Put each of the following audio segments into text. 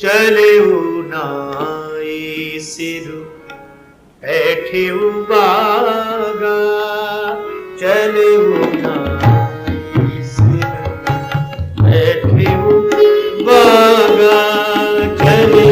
चले नाई सिरु बैठे बागा, चले नाई सिरु बैठे बागा, चले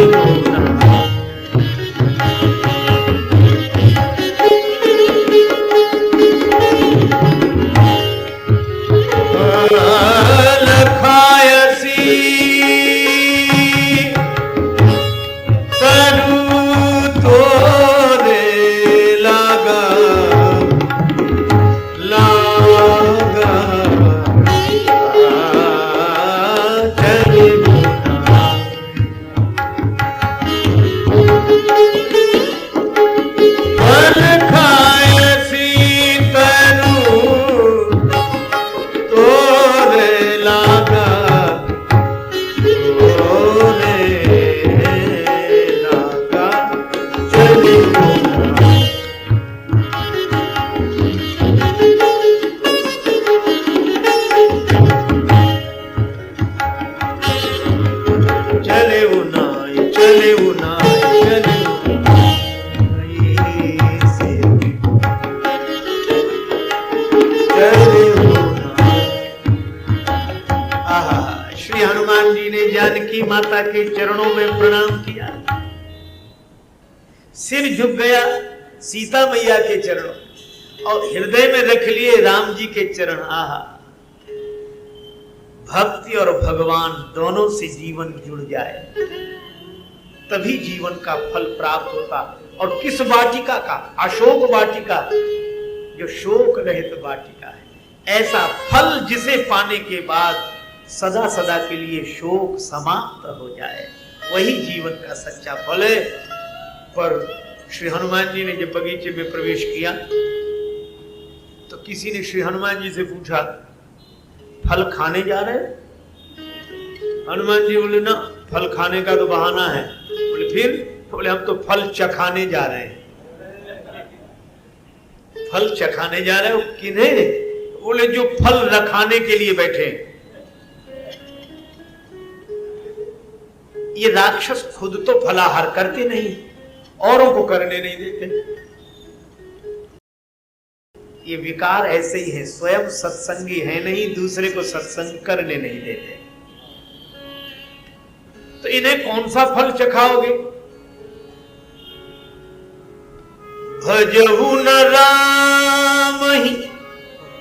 माता के चरणों में प्रणाम किया, सिर झुक गया सीता मैया के चरणों और हृदय में रख लिए राम जी के चरण। आहा, भक्ति और भगवान दोनों से जीवन जुड़ जाए तभी जीवन का फल प्राप्त होता। और किस वाटिका का? अशोक वाटिका, जो शोक रहित वाटिका है। ऐसा फल जिसे पाने के बाद सदा सदा के लिए शोक समाप्त हो जाए, वही जीवन का सच्चा फल है। पर श्री हनुमान जी ने जब बगीचे में प्रवेश किया तो किसी ने श्री हनुमान जी से पूछा, फल खाने जा रहे? हनुमान जी बोले, ना, फल खाने का तो बहाना है। बोले फिर? बोले हम तो फल चखाने जा रहे हैं। फल चखाने जा रहे हो? किन्हें? बोले जो फल रखाने के लिए बैठे। ये राक्षस खुद तो फलाहार करते नहीं, औरों को करने नहीं देते। ये विकार ऐसे ही है, स्वयं सत्संगी है नहीं, दूसरे को सत्संग करने नहीं देते। तो इन्हें कौन सा फल चखाओगे? भजहु न राम ही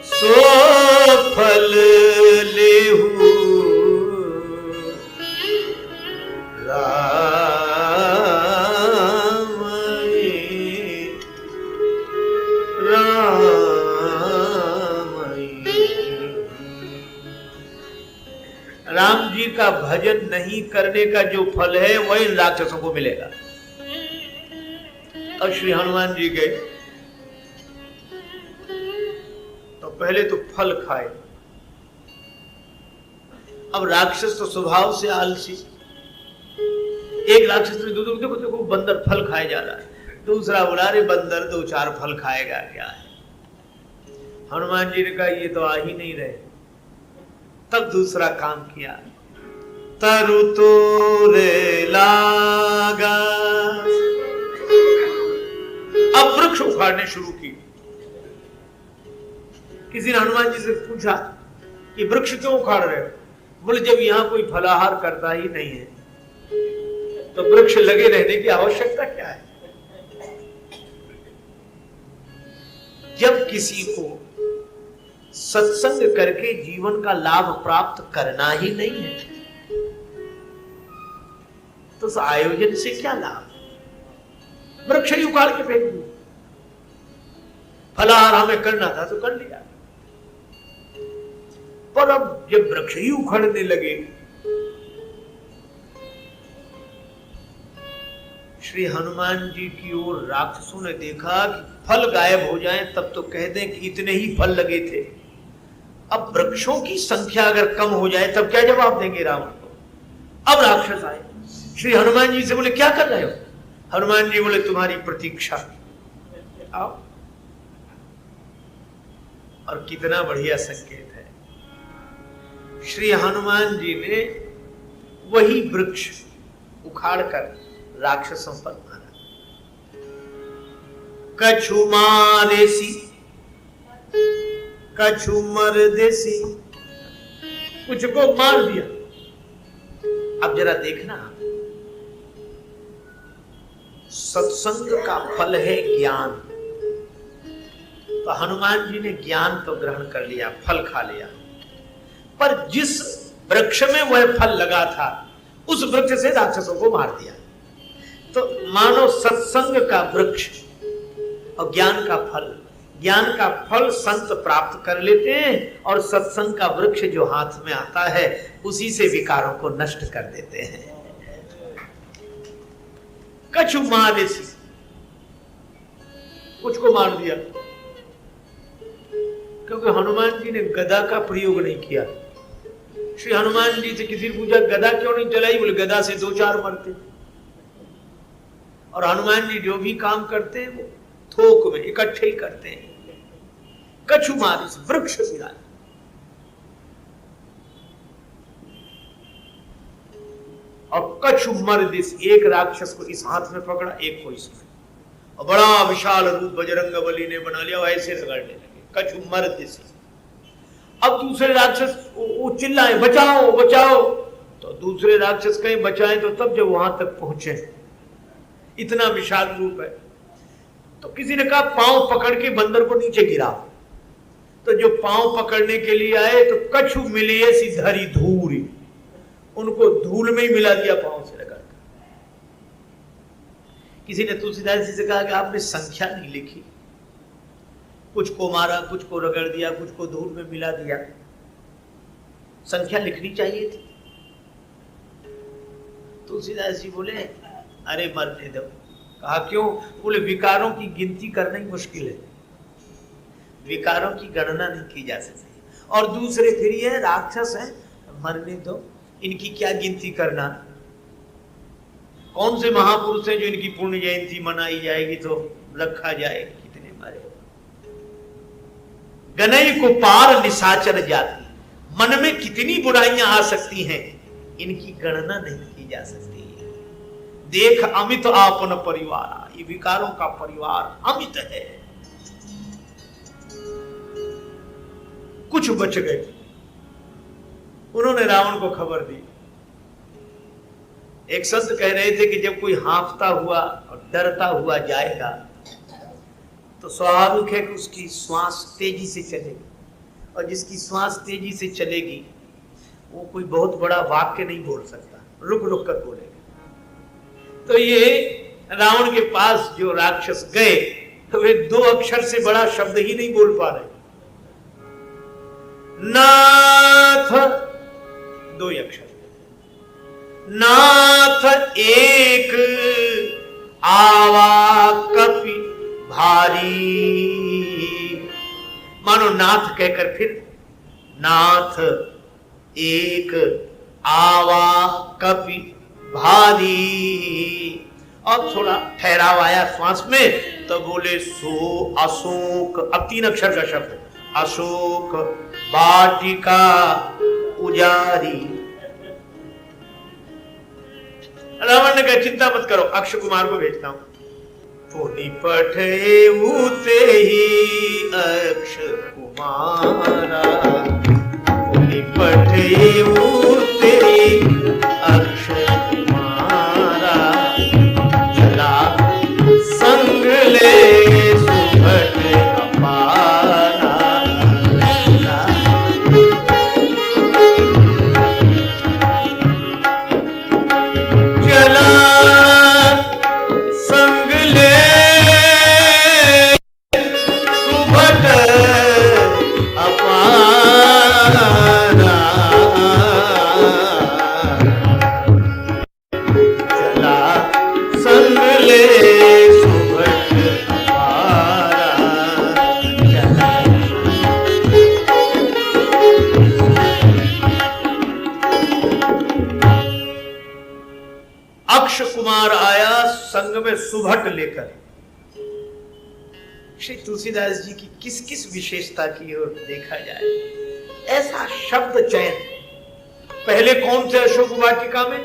सो फल लेहु, राम जी का भजन नहीं करने का जो फल है वही राक्षसों को मिलेगा। अब श्री हनुमान जी गए तो पहले तो फल खाए। अब राक्षस तो स्वभाव से आलसी। एक राक्षस ने देखो देखो देखो बंदर फल खाए जा रहा है, दूसरा बोला रे बंदर 2-4 फल खाएगा क्या है। हनुमान जी ने कहा ये तो आ ही नहीं रहे। तब दूसरा काम किया, तरु तोरे लागा। अब वृक्ष उखाड़ने शुरू की। किसी ने हनुमान जी से पूछा कि वृक्ष क्यों उखाड़ रहे हो? बोले जब यहां कोई फलाहार करता ही नहीं है तो वृक्ष लगे रहने की आवश्यकता क्या है। जब किसी को सत्संग करके जीवन का लाभ प्राप्त करना ही नहीं है तो उस आयोजन से क्या लाभ? वृक्ष ही उखाड़ के फेंक दिया। फलाहार हमें करना था तो कर लिया, पर अब जब वृक्ष ही उखड़ने लगे, श्री हनुमान जी की ओर राक्षसों ने देखा कि फल गायब हो जाएं तब तो कह दें कि इतने ही फल लगे थे। अब वृक्षों की संख्या अगर कम हो जाए तब क्या जवाब देंगे रावण को? अब राक्षस आए, श्री हनुमान जी से बोले क्या कर रहे हो? हनुमान जी बोले तुम्हारी प्रतीक्षा। आओ। और कितना बढ़िया संकेत है, श्री हनुमान जी ने वही वृक्ष उखाड़कर राक्षसों पर मारा। कछु मारेसी कछु मर देसी, कुछ को मार दिया। अब जरा देखना, सत्संग का फल है ज्ञान। तो हनुमान जी ने ज्ञान तो ग्रहण कर लिया, फल खा लिया, पर जिस वृक्ष में वह फल लगा था उस वृक्ष से राक्षसों को मार दिया। तो मानो सत्संग का वृक्ष और ज्ञान का फल संत प्राप्त कर लेते हैं, और सत्संग का वृक्ष जो हाथ में आता है उसी से विकारों को नष्ट कर देते हैं। कछु मारेसी, कुछ को मार दिया, क्योंकि हनुमान जी ने गदा का प्रयोग नहीं किया। श्री हनुमान जी से किसी ने पूछा गदा क्यों नहीं चलाई, बोले गदा से 2-4 मरते। और हनुमान जी जो भी काम करते हैं वो थोक में इकट्ठे ही करते हैं। कछु मारिस, वृक्ष गिरा। और कछु मर्दिस, एक राक्षस को इस हाथ में पकड़ा, एक को इसमें, और बड़ा विशाल रूप बजरंगबली ने बना लिया, ऐसे रगड़ने लगे। कछु मर्दिस। अब दूसरे राक्षस वो चिल्लाए बचाओ बचाओ, तो दूसरे राक्षस कहीं बचाएं तो तब जब वहां तक पहुंचे, इतना विशाल रूप है। तो किसी ने कहा पांव पकड़ के बंदर को नीचे गिरा। तो जो पांव पकड़ने के लिए आए तो कछु मिली सी धरी धूरी, उनको धूल में ही मिला दिया पांव से लगा। किसी ने तुलसीदास जी से कहा कि आपने संख्या नहीं लिखी, कुछ को मारा, कुछ को रगड़ दिया, कुछ को धूल में मिला दिया, संख्या लिखनी चाहिए थी। तुलसीदास जी बोले अरे मरने दो। कहा क्यों? बोले विकारों की गिनती करना ही मुश्किल है, विकारों की गणना नहीं की जा सकती। और दूसरे फिर ये राक्षस है, मरने दो, इनकी क्या गिनती करना। कौन से महापुरुष हैं जो इनकी पुण्य जयंती मनाई जाएगी तो रखा जाएगी, कितने मारे। गनई को पार निशाचर जाती, मन में कितनी बुराइयां आ सकती हैं, इनकी गणना नहीं की जा सकती। देख अमित आपन परिवार, ये विकारों का परिवार अमित है। कुछ बच गए, उन्होंने रावण को खबर दी। एक संत कह रहे थे कि जब कोई हाँफता हुआ और डरता हुआ जाएगा तो स्वाभाविक है कि उसकी श्वास तेजी से चलेगी, और जिसकी श्वास तेजी से चलेगी वो कोई बहुत बड़ा वाक्य नहीं बोल सकता, रुक रुक कर बोलेगा। तो ये रावण के पास जो राक्षस गए तो वे 2 अक्षर से बड़ा शब्द ही नहीं बोल पा रहे। नाथ 2 अक्षर, नाथ एक आवा कपि भारी। मानो नाथ कहकर फिर नाथ एक आवा कपि भारी, और थोड़ा ठहराव आया श्वास में तो बोले सो अशोक, अब 3 अक्षर का शब्द, अशोक वाटिका उजारी। रावण ने कहा चिंता मत करो, अक्षय कुमार को भेजता हूं। निपटे उते ही अक्षय कुमारा, निपटे उते ही अक्षय कुमारा, चला संग ले सुभट अपारा। चला संग ले सुभट अपारा, चला संग ले सुभट अपारा, चला। अक्षय कुमार आया संग में सुभट लेकर। श्री तुलसीदास जी की किस किस विशेषता की ओर देखा जाए, ऐसा शब्द चयन। पहले कौन से अशोक वाटिका में?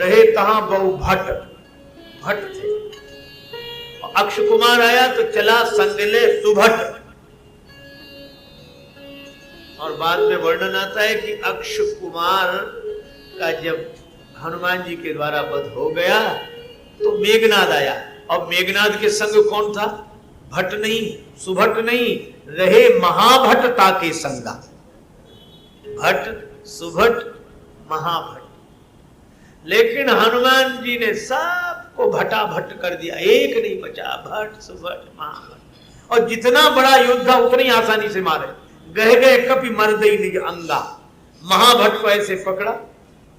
रहे तहां बहु भट्ट, भट्ट थे। अक्ष कुमार आया तो चला संगले सुभट। और बाद में वर्णन आता है कि अक्ष कुमार का जब हनुमान जी के द्वारा वध हो गया तो मेघनाद आया, और मेघनाद के संग कौन था? भट्ट नहीं, सुभट नहीं, रहे महाभट्टता के संगा। भट्ट सुभट महाभट्ट। लेकिन हनुमान जी ने सबको भटाभट कर दिया, एक नहीं बचा। भट्ट सुभट महाभट्ट। और जितना बड़ा योद्धा उतनी आसानी से मारे। गए गए कपि मर्द ही निज अंगा। महाभट्ट को ऐसे पकड़ा,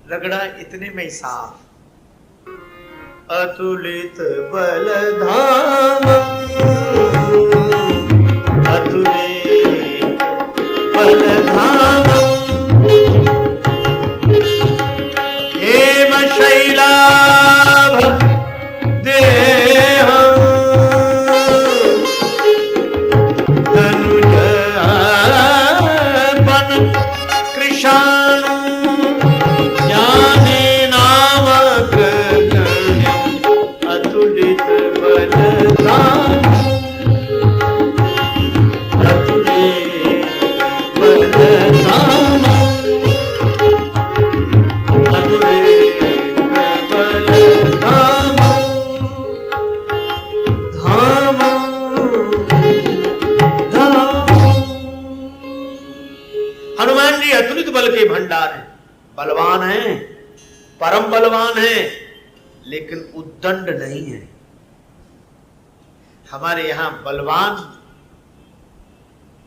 रगड़ा, इतने में साफ। अतुलित बलधाम, अतुलित बलधाम, हेम शैलाभ देह, धनुज बन कृशाणु, ज्ञाने नामक अतुलित बलधाम, अतुलित बलधाम, अतुलित बलधाम, धाम धाम। हनुमान जी अतुलित बल के भंडार हैं, बलवान हैं, परम बलवान हैं, लेकिन उद्दंड नहीं है। हमारे यहां बलवान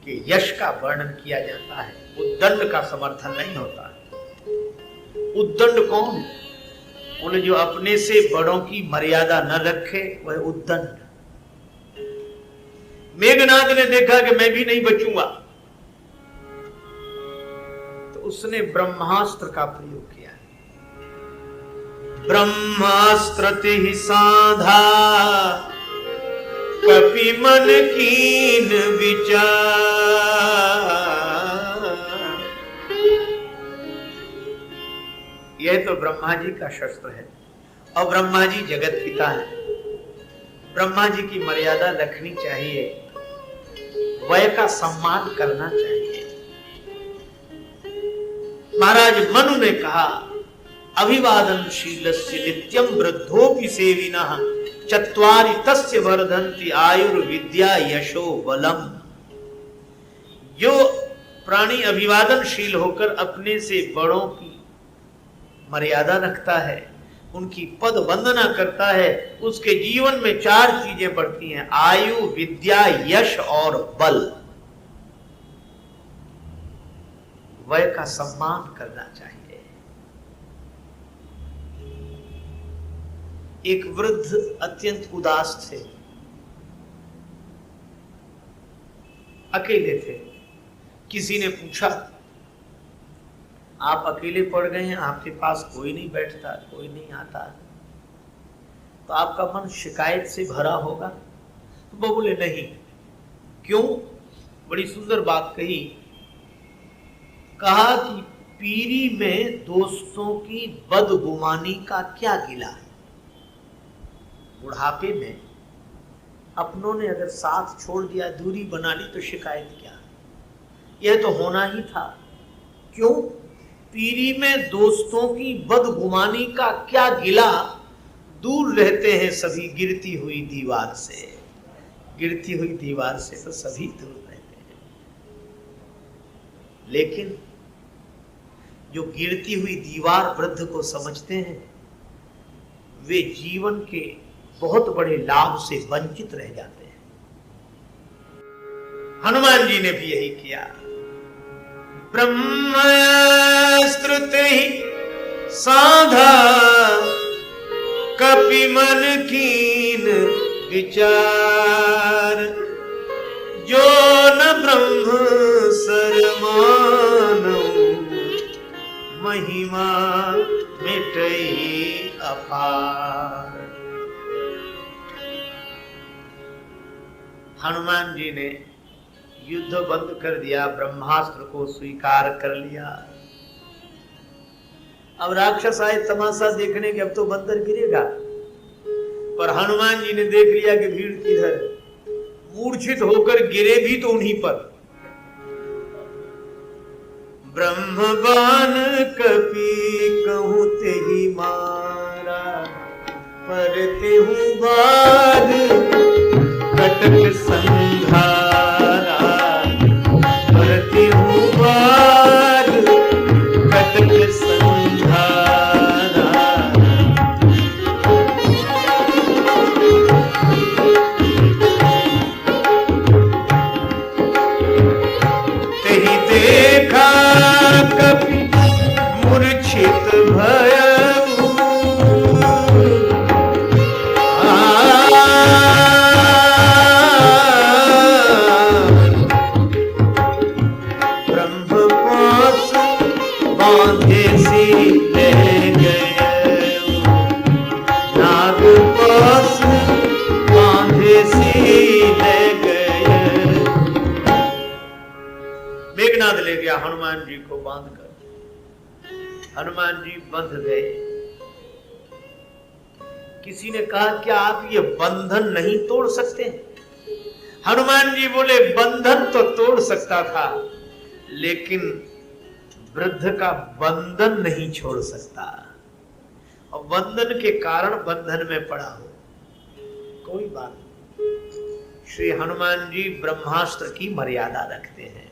के यश का वर्णन किया जाता है, उद्दंड का समर्थन नहीं होता है। उद्दंड कौन? बोले जो अपने से बड़ों की मर्यादा न रखे, वह उद्दंड। मेघनाद ने देखा कि मैं भी नहीं बचूंगा, तो उसने ब्रह्मास्त्र का प्रयोग किया। ब्रह्मास्त्र तिहि साधा, कपि मन कीन विचार। यह तो ब्रह्मा जी का शस्त्र है, और ब्रह्मा जी जगत पिता है। ब्रह्मा जी की मर्यादा रखनी चाहिए, वय का सम्मान करना चाहिए। महाराज मनु ने कहा, अभिवादनशीलस्य नित्यं वृद्धोपि सेविनः, चत्वारि तस्य वर्धन्ति आयुर्विद्या यशो बलम। जो प्राणी अभिवादनशील होकर अपने से बड़ों की मर्यादा रखता है, उनकी पद वंदना करता है, उसके जीवन में 4 चीजें बढ़ती हैं: आयु, विद्या, यश और बल। वय का सम्मान करना चाहिए। एक वृद्ध अत्यंत उदास थे, अकेले थे। किसी ने पूछा, आप अकेले पड़ गए हैं, आपके पास कोई नहीं बैठता, कोई नहीं आता, तो आपका मन शिकायत से भरा होगा? तो वो बोले नहीं। क्यों? बड़ी सुंदर बात कही। कहा कि पीरी में दोस्तों की बदगुमानी का क्या गिला है। बुढ़ापे में अपनों ने अगर साथ छोड़ दिया, दूरी बना ली, तो शिकायत क्या? यह तो होना ही था। क्यों? पीरी में दोस्तों की बदगुमानी का क्या गिला, दूर रहते हैं सभी गिरती हुई दीवार से। गिरती हुई दीवार से तो सभी दूर रहते हैं, लेकिन जो गिरती हुई दीवार वृद्ध को समझते हैं, वे जीवन के बहुत बड़े लाभ से वंचित रह जाते हैं। हनुमान जी ने भी यही किया। ब्रह्मास्त्र ही साधा, कपि मन कीन विचार। जो न ब्रह्म सरमानो, महिमा मिटई अपार। हनुमान जी ने युद्ध बंद कर दिया, ब्रह्मास्त्र को स्वीकार कर लिया। अब राक्षस आए तमाशा देखने के, अब तो बंदर गिरेगा, पर हनुमान जी ने देख लिया कि भीड़ किधर है, मूर्छित होकर गिरे भी तो उन्हीं पर। ब्रह्मबान कपि कहूं ते ही मारा, पर तेहु बाद कटक संघारा, पर तेहु बाद कटक संघारा। तेहि देखा कपि मूर्छित भयउ, ब्रह्म पास बांधे सी ले गए, नाग पास बांधे सी ले गए। मेघनाद ले गया हनुमान जी को बांधकर, हनुमान जी बंध गए। किसी ने कहा क्या आप ये बंधन नहीं तोड़ सकते? हनुमान जी बोले बंधन तो तोड़ सकता था, लेकिन वृद्ध का बंधन नहीं छोड़ सकता, और बंधन के कारण बंधन में पड़ा हो, कोई बात नहीं। श्री हनुमान जी ब्रह्मास्त्र की मर्यादा रखते हैं।